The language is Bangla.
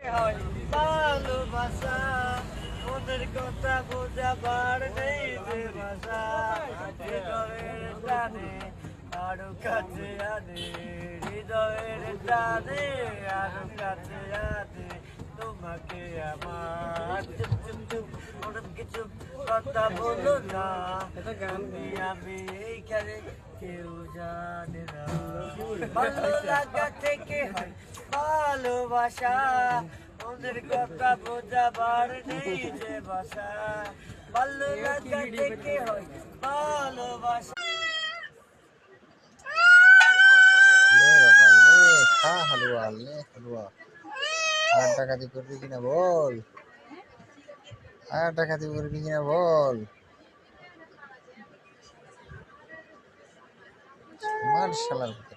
হয় ভালোবাসা ওদের কথা বোঝাবার নেই যে ভাষা হৃদয়ের টানে আরো কাছে আনে হৃদয়ের টানে আরো কাছে আনে তোমাকে আমার চুপ চুপ চুপ অনেক কিছু কথা বলো না তুমি আমি এইখানে কেউ জানে না ভালো লাগা থেকে হয় ভালোবাসা ওদের কথা বোঝাবার নেই যে ভাষা ভালো লাগা থেকে হয় ভালোবাসা লে বাবা লে খা হালুয়া লে হালুয়া আর ডাকাতি করবি কিনা বল আর ডাকাতি করবি কিনা বল মার শালার